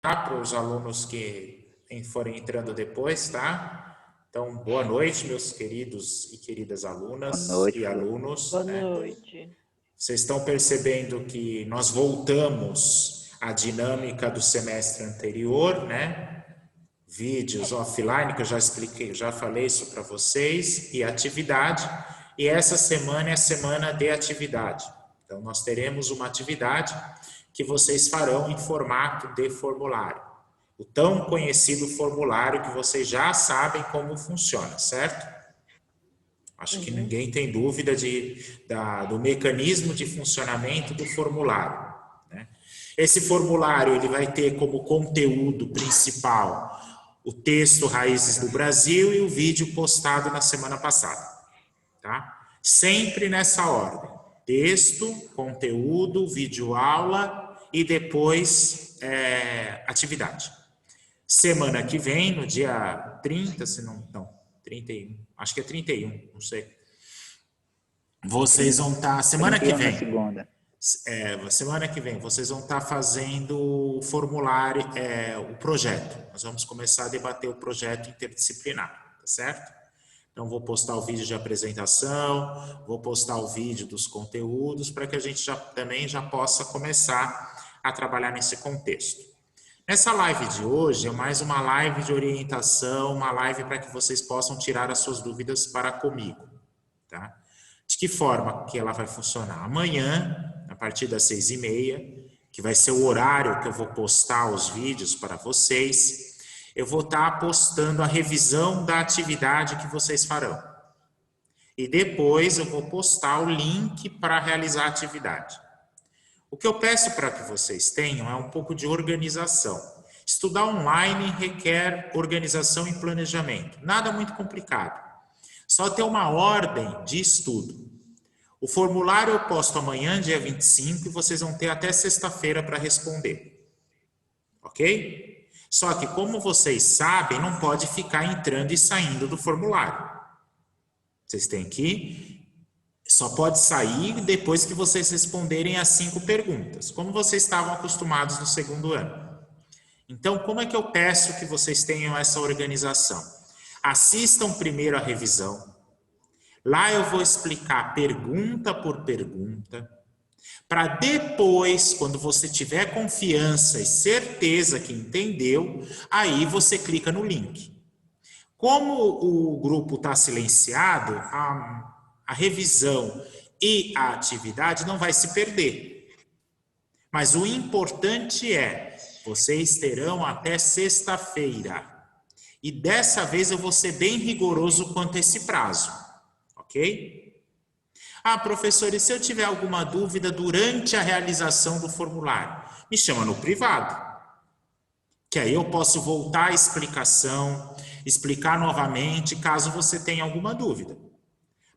Para os alunos que forem entrando depois, tá? Então, boa noite, meus queridos e queridas Boa alunas noite, e professor. alunos, Boa né? noite. Vocês estão percebendo que nós voltamos à dinâmica do semestre anterior, né? Vídeos offline, que eu já expliquei, já falei isso para vocês, e atividade. E essa semana é a semana de atividade. Então, nós teremos uma atividade que vocês farão em formato de formulário. O tão conhecido formulário que vocês já sabem como funciona, certo? Acho que ninguém tem dúvida do mecanismo de funcionamento do formulário, né? Esse formulário ele vai ter como conteúdo principal o texto Raízes do Brasil e o vídeo postado na semana passada, tá? Sempre nessa ordem: texto, conteúdo, vídeo aula e depois atividade. Semana que vem, no dia 30, se não, 31, acho que é 31, não sei. Vocês vão estar, semana que 31 na vem, segunda. semana que vem, vocês vão estar fazendo o formulário, o projeto. Nós vamos começar a debater o projeto interdisciplinar, tá certo? Então, vou postar o vídeo de apresentação, vou postar o vídeo dos conteúdos, para que a gente também já possa começar a trabalhar nesse contexto. Essa live de hoje é mais uma live de orientação, uma live para que vocês possam tirar as suas dúvidas para comigo, tá? De que forma que ela vai funcionar? Amanhã, a partir das 6h30, que vai ser o horário que eu vou postar os vídeos para vocês, eu vou estar postando a revisão da atividade que vocês farão. E depois eu vou postar o link para realizar a atividade. O que eu peço para que vocês tenham é um pouco de organização. Estudar online requer organização e planejamento. Nada muito complicado. Só ter uma ordem de estudo. O formulário eu posto amanhã, dia 25, e vocês vão ter até sexta-feira para responder. Ok? Só que, como vocês sabem, não pode ficar entrando e saindo do formulário. Vocês têm que... Só pode sair depois que vocês responderem as 5 perguntas, como vocês estavam acostumados no segundo ano. Então, como é que eu peço que vocês tenham essa organização? Assistam primeiro a revisão. Lá eu vou explicar pergunta por pergunta, para depois, quando você tiver confiança e certeza que entendeu, aí você clica no link. Como o grupo está silenciado, a revisão e a atividade não vai se perder. Mas o importante é, vocês terão até sexta-feira. E dessa vez eu vou ser bem rigoroso quanto a esse prazo. Ok? Ah, professor, e se eu tiver alguma dúvida durante a realização do formulário? Me chama no privado. Que aí eu posso voltar à explicação, explicar novamente, caso você tenha alguma dúvida.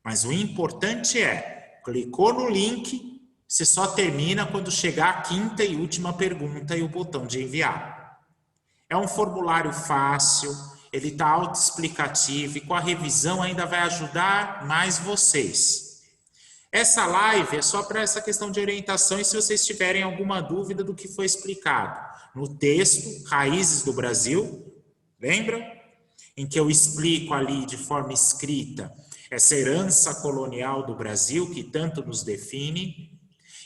Mas o importante é, clicou no link, você só termina quando chegar a quinta e última pergunta e o botão de enviar. É um formulário fácil, ele está autoexplicativo e com a revisão ainda vai ajudar mais vocês. Essa live é só para essa questão de orientação e se vocês tiverem alguma dúvida do que foi explicado no texto Raízes do Brasil, lembram? Em que eu explico ali de forma escrita essa herança colonial do Brasil que tanto nos define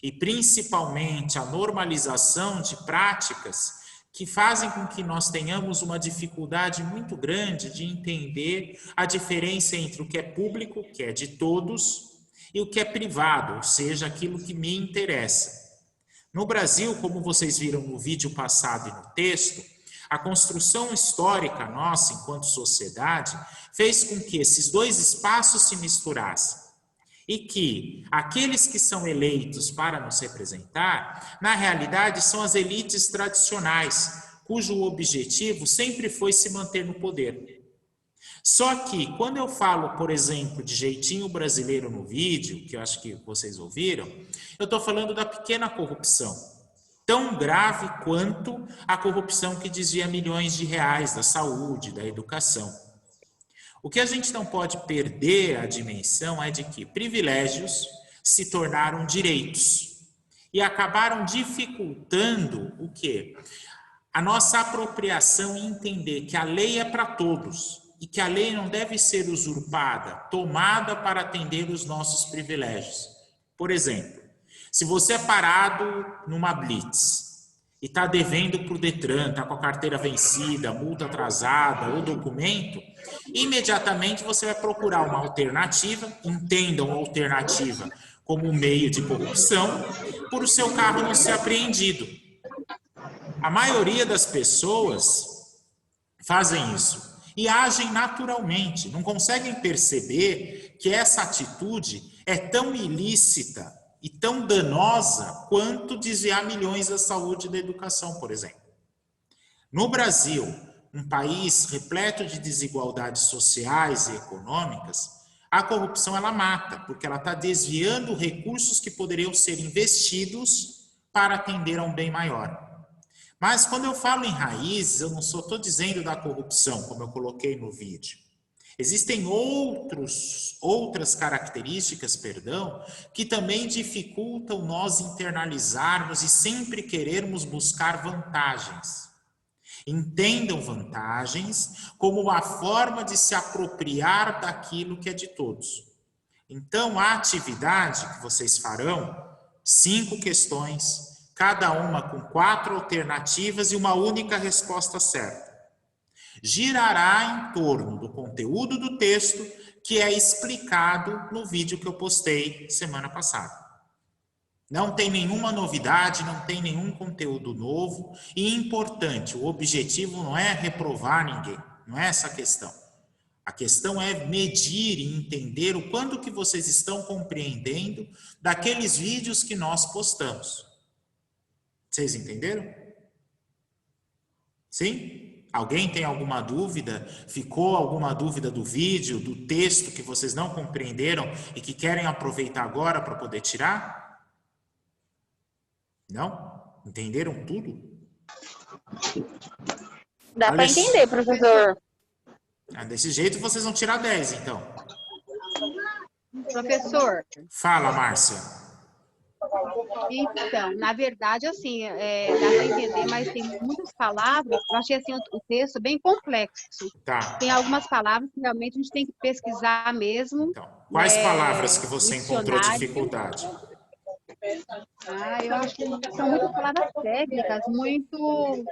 e principalmente a normalização de práticas que fazem com que nós tenhamos uma dificuldade muito grande de entender a diferença entre o que é público, que é de todos, e o que é privado, ou seja, aquilo que me interessa. No Brasil, como vocês viram no vídeo passado e no texto, a construção histórica nossa, enquanto sociedade, fez com que esses dois espaços se misturassem. E que aqueles que são eleitos para nos representar, na realidade, são as elites tradicionais, cujo objetivo sempre foi se manter no poder. Só que, quando eu falo, por exemplo, de jeitinho brasileiro no vídeo, que eu acho que vocês ouviram, eu estou falando da pequena corrupção. Tão grave quanto a corrupção que desvia milhões de reais da saúde, da educação. O que a gente não pode perder a dimensão é de que privilégios se tornaram direitos e acabaram dificultando o quê? A nossa apropriação e entender que a lei é para todos e que a lei não deve ser usurpada, tomada para atender os nossos privilégios. Por exemplo, se você é parado numa blitz e está devendo para o Detran, está com a carteira vencida, multa atrasada ou documento, imediatamente você vai procurar uma alternativa, entendam a alternativa como meio de corrupção, por o seu carro não ser apreendido. A maioria das pessoas fazem isso e agem naturalmente, não conseguem perceber que essa atitude é tão ilícita e tão danosa quanto desviar milhões da saúde e da educação, por exemplo. No Brasil, um país repleto de desigualdades sociais e econômicas, a corrupção ela mata, porque ela está desviando recursos que poderiam ser investidos para atender a um bem maior. Mas quando eu falo em raízes, eu não estou dizendo da corrupção, como eu coloquei no vídeo. Existem outras características, que também dificultam nós internalizarmos e sempre querermos buscar vantagens. Entendam vantagens como uma forma de se apropriar daquilo que é de todos. Então, a atividade que vocês farão, 5 questões, cada uma com 4 alternativas e uma única resposta certa. Girará em torno do conteúdo do texto que é explicado no vídeo que eu postei semana passada. Não tem nenhuma novidade, não tem nenhum conteúdo novo e importante, o objetivo não é reprovar ninguém, não é essa a questão. A questão é medir e entender o quanto que vocês estão compreendendo daqueles vídeos que nós postamos. Vocês entenderam? Sim? Alguém tem alguma dúvida? Ficou alguma dúvida do vídeo, do texto que vocês não compreenderam e que querem aproveitar agora para poder tirar? Não? Entenderam tudo? Dá para entender, professor. Desse jeito vocês vão tirar 10, então. Professor. Fala, Márcia. Então, na verdade, assim, dá para entender, mas tem muitas palavras, eu achei assim, o texto bem complexo. Tá. Tem algumas palavras que realmente a gente tem que pesquisar mesmo. Então, quais palavras que você encontrou dificuldade? Eu acho que são muitas palavras técnicas, muito...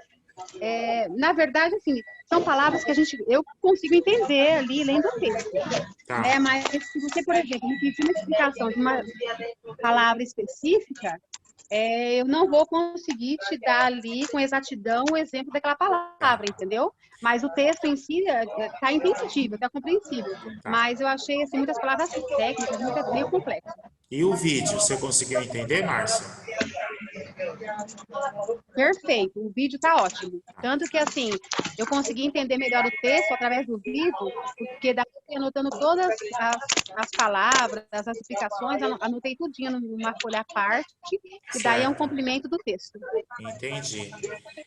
na verdade, assim, são palavras que eu consigo entender ali, lendo o texto. Tá. Mas se você, por exemplo, me pedir uma explicação de uma palavra específica, eu não vou conseguir te dar ali com exatidão o exemplo daquela palavra, entendeu? Mas o texto em si está entendível, está compreensível. Tá. Mas eu achei assim, muitas palavras técnicas, meio complexas. E o vídeo, você conseguiu entender, Márcia? Perfeito, o vídeo está ótimo. Tanto que, assim, eu consegui entender melhor o texto através do vídeo, porque daí eu fui anotando todas as palavras, as explicações, anotei tudinho numa folha à parte, e daí é um complemento do texto. Entendi.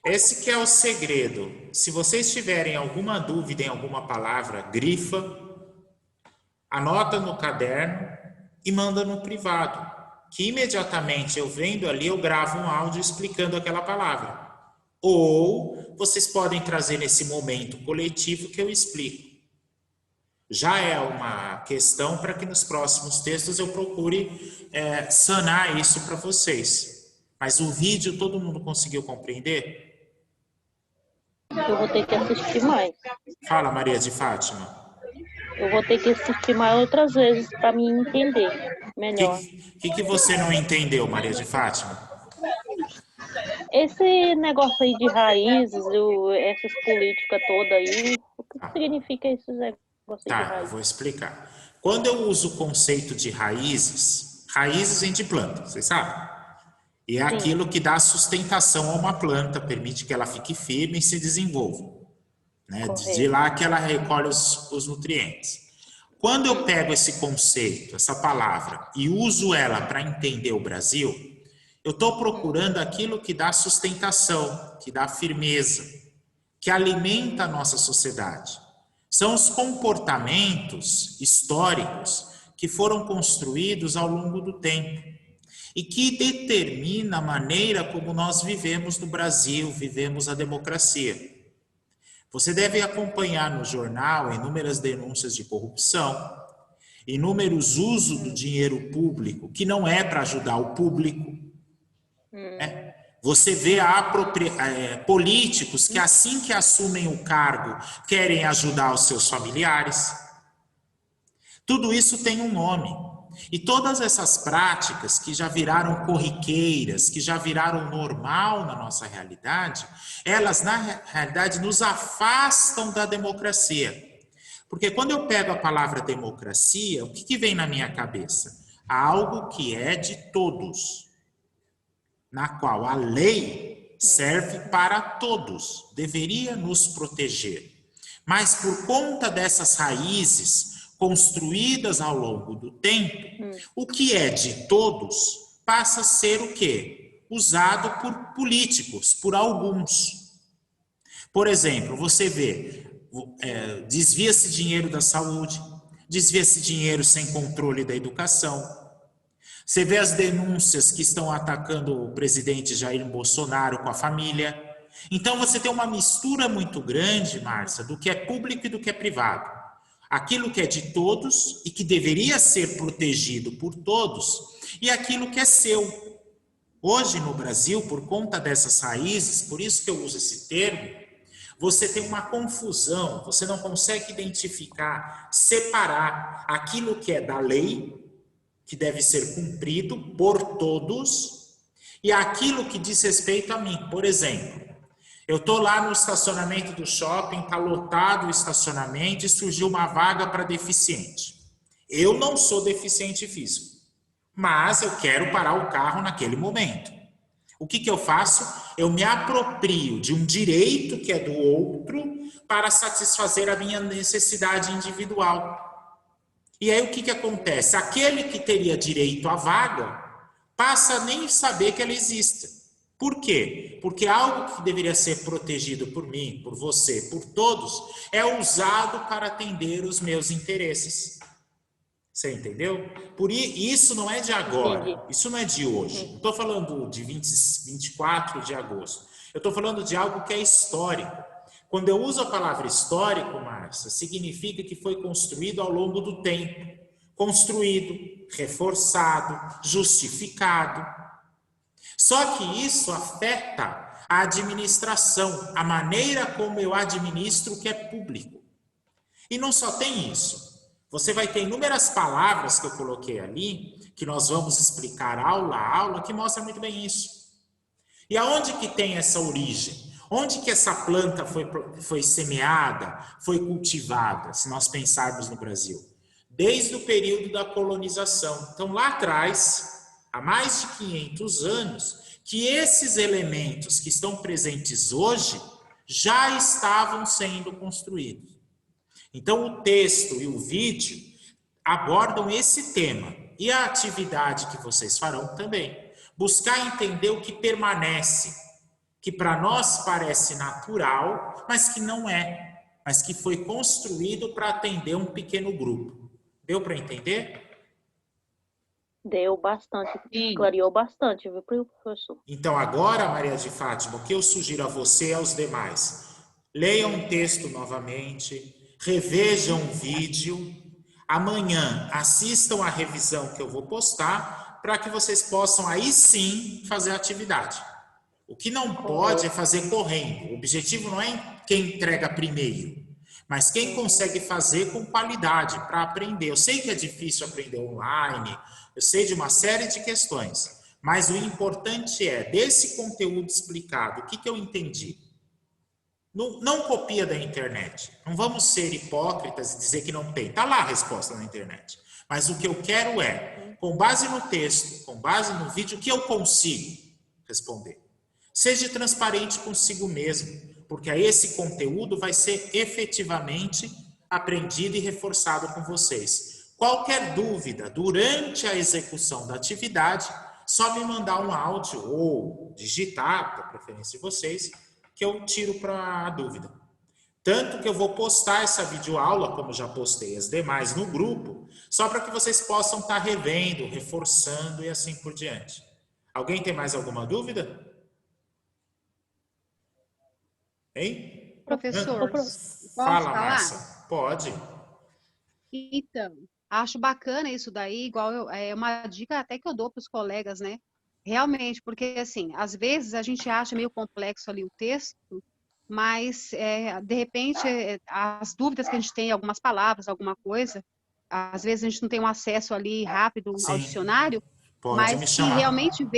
Esse que é o segredo. Se vocês tiverem alguma dúvida em alguma palavra, grifa, anota no caderno e manda no privado. Que imediatamente eu vendo ali, eu gravo um áudio explicando aquela palavra. Ou vocês podem trazer nesse momento coletivo que eu explico. Já é uma questão para que nos próximos textos eu procure sanar isso para vocês. Mas o vídeo todo mundo conseguiu compreender? Eu vou ter que assistir mais. Fala, Maria de Fátima. Eu vou ter que assistir mais outras vezes para me entender melhor. O que você não entendeu, Maria de Fátima? Esse negócio aí de raízes, essas políticas todas aí, o que significa esses negócios de raízes? Eu vou explicar. Quando eu uso o conceito de raízes vem de planta, vocês sabem? E é aquilo que dá sustentação a uma planta, permite que ela fique firme e se desenvolva. Né? De lá que ela recolhe os nutrientes. Quando eu pego esse conceito, essa palavra, e uso ela para entender o Brasil, eu estou procurando aquilo que dá sustentação, que dá firmeza, que alimenta a nossa sociedade. São os comportamentos históricos que foram construídos ao longo do tempo. e que determina a maneira como nós vivemos no Brasil, vivemos a democracia. Você deve acompanhar no jornal inúmeras denúncias de corrupção, inúmeros usos do dinheiro público, que não é para ajudar o público. Né? Você vê políticos que assim que assumem o cargo, querem ajudar os seus familiares. Tudo isso tem um nome. E todas essas práticas que já viraram corriqueiras, que já viraram normal na nossa realidade, elas na realidade nos afastam da democracia. Porque quando eu pego a palavra democracia, o que vem na minha cabeça? Algo que é de todos, na qual a lei serve para todos, deveria nos proteger. Mas por conta dessas raízes construídas ao longo do tempo, o que é de todos passa a ser o quê? Usado por políticos, por alguns. Por exemplo, você vê, desvia-se dinheiro da saúde, desvia-se dinheiro sem controle da educação. Você vê as denúncias que estão atacando o presidente Jair Bolsonaro com a família. Então você tem uma mistura muito grande, Márcia, do que é público e do que é privado. Aquilo que é de todos e que deveria ser protegido por todos, e aquilo que é seu. Hoje no Brasil, por conta dessas raízes, por isso que eu uso esse termo, você tem uma confusão, você não consegue identificar, separar aquilo que é da lei, que deve ser cumprido por todos, e aquilo que diz respeito a mim. Por exemplo, eu estou lá no estacionamento do shopping, está lotado o estacionamento e surgiu uma vaga para deficiente. Eu não sou deficiente físico, mas eu quero parar o carro naquele momento. O que eu faço? Eu me aproprio de um direito que é do outro para satisfazer a minha necessidade individual. E aí o que acontece? Aquele que teria direito à vaga passa a nem saber que ela existe. Por quê? Porque algo que deveria ser protegido por mim, por você, por todos, é usado para atender os meus interesses. Você entendeu? Isso não é de agora, isso não é de hoje. Não estou falando de 24 de agosto. Eu estou falando de algo que é histórico. Quando eu uso a palavra histórico, Márcia, significa que foi construído ao longo do tempo. Construído, reforçado, justificado. Só que isso afeta a administração, a maneira como eu administro o que é público. E não só tem isso. Você vai ter inúmeras palavras que eu coloquei ali, que nós vamos explicar aula a aula, que mostra muito bem isso. E aonde que tem essa origem? Onde que essa planta foi semeada, foi cultivada, se nós pensarmos no Brasil? Desde o período da colonização. Então, lá atrás, há mais de 500 anos, que esses elementos que estão presentes hoje já estavam sendo construídos. Então, o texto e o vídeo abordam esse tema. E a atividade que vocês farão também. Buscar entender o que permanece, que para nós parece natural, mas que não é. Mas que foi construído para atender um pequeno grupo. Deu para entender? Deu bastante, clareou bastante, viu, professor? Então agora, Maria de Fátima, o que eu sugiro a você e aos demais? Leiam o texto novamente, revejam o vídeo, amanhã assistam a revisão que eu vou postar, para que vocês possam aí sim fazer a atividade. O que não pode é fazer correndo. O objetivo não é quem entrega primeiro, mas quem consegue fazer com qualidade para aprender. Eu sei que é difícil aprender online, eu sei de uma série de questões, mas o importante é, desse conteúdo explicado, o que eu entendi? Não copia da internet. Não vamos ser hipócritas e dizer que não tem. Está lá a resposta na internet. Mas o que eu quero é, com base no texto, com base no vídeo, o que eu consigo responder. Seja transparente consigo mesmo, porque aí esse conteúdo vai ser efetivamente aprendido e reforçado com vocês. Qualquer dúvida durante a execução da atividade, só me mandar um áudio ou digitar, da preferência de vocês, que eu tiro para a dúvida. Tanto que eu vou postar essa videoaula, como já postei as demais no grupo, só para que vocês possam estar revendo, reforçando e assim por diante. Alguém tem mais alguma dúvida? Hein? Professor, posso Fala, falar? Márcia. Pode. Então, acho bacana isso daí, é uma dica até que eu dou para os colegas, né? Realmente, porque assim, às vezes a gente acha meio complexo ali o texto, mas de repente as dúvidas que a gente tem, algumas palavras, alguma coisa, às vezes a gente não tem um acesso ali rápido ao Sim. dicionário, Pode me mas que realmente chamar.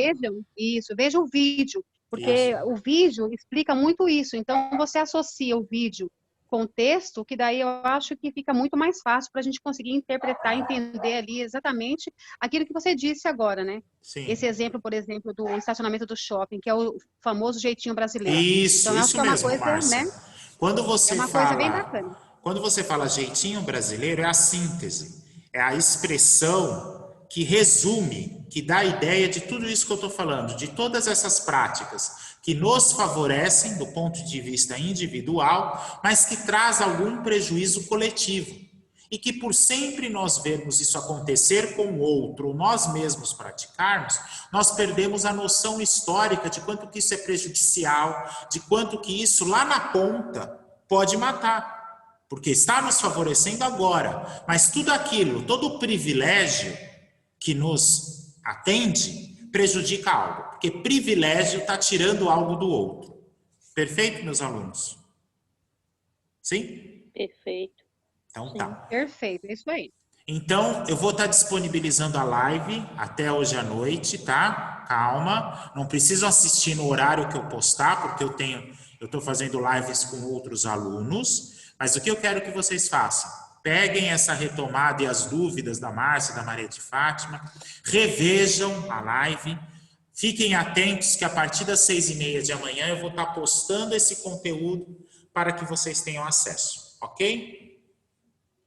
vejam o vídeo, porque Isso. o vídeo explica muito isso. Então você associa o vídeo com o texto, que daí eu acho que fica muito mais fácil para a gente conseguir interpretar, entender ali exatamente aquilo que você disse agora, né? Esse Sim. exemplo, por exemplo, do estacionamento do shopping, que é o famoso jeitinho brasileiro. Isso, Então, eu acho isso que é uma mesmo, coisa, Márcia. né? Quando É você uma coisa bem fala, bacana. quando você fala jeitinho brasileiro, é a síntese, é a expressão que resume, que dá a ideia de tudo isso que eu estou falando, de todas essas práticas que nos favorecem do ponto de vista individual, mas que traz algum prejuízo coletivo. E que por sempre nós vermos isso acontecer com o outro, ou nós mesmos praticarmos, nós perdemos a noção histórica de quanto que isso é prejudicial, de quanto que isso lá na ponta pode matar. Porque está nos favorecendo agora, mas tudo aquilo, todo o privilégio que nos atende, prejudica algo. Porque privilégio está tirando algo do outro. Perfeito, meus alunos? Sim? Perfeito. Então Sim. tá. Perfeito, é isso aí. Então, eu vou estar disponibilizando a live até hoje à noite, tá? Calma, não precisam assistir no horário que eu postar, porque eu estou fazendo lives com outros alunos, mas o que eu quero que vocês façam? Peguem essa retomada e as dúvidas da Márcia, da Maria de Fátima, revejam a live, fiquem atentos que a partir das 6h30 de amanhã eu vou estar postando esse conteúdo para que vocês tenham acesso, ok?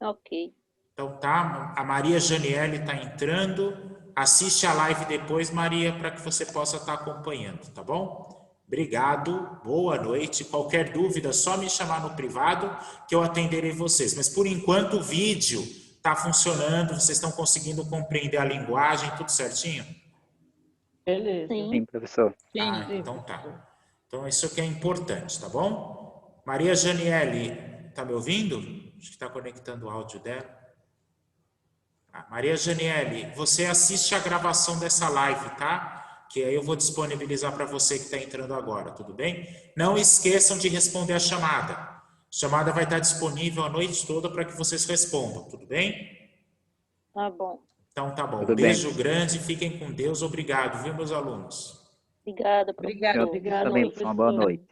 Ok. Então tá, a Maria Janiele está entrando, assiste a live depois, Maria, para que você possa estar acompanhando, tá bom? Obrigado, boa noite. Qualquer dúvida, só me chamar no privado que eu atenderei vocês. Mas por enquanto o vídeo está funcionando, vocês estão conseguindo compreender a linguagem, tudo certinho? Beleza. Sim. professor. Ah, então tá. Então isso que é importante, tá bom? Maria Janiele, tá me ouvindo? Acho que está conectando o áudio dela. Maria Janiele, você assiste a gravação dessa live, tá? Que aí eu vou disponibilizar para você que está entrando agora, tudo bem? Não esqueçam de responder a chamada. A chamada vai estar disponível a noite toda para que vocês respondam, tudo bem? Tá bom. Então tá bom. Tudo Um bem. beijo grande, fiquem com Deus. Obrigado, viu, meus alunos? Obrigada, professor. Obrigado. Eu também, uma boa noite.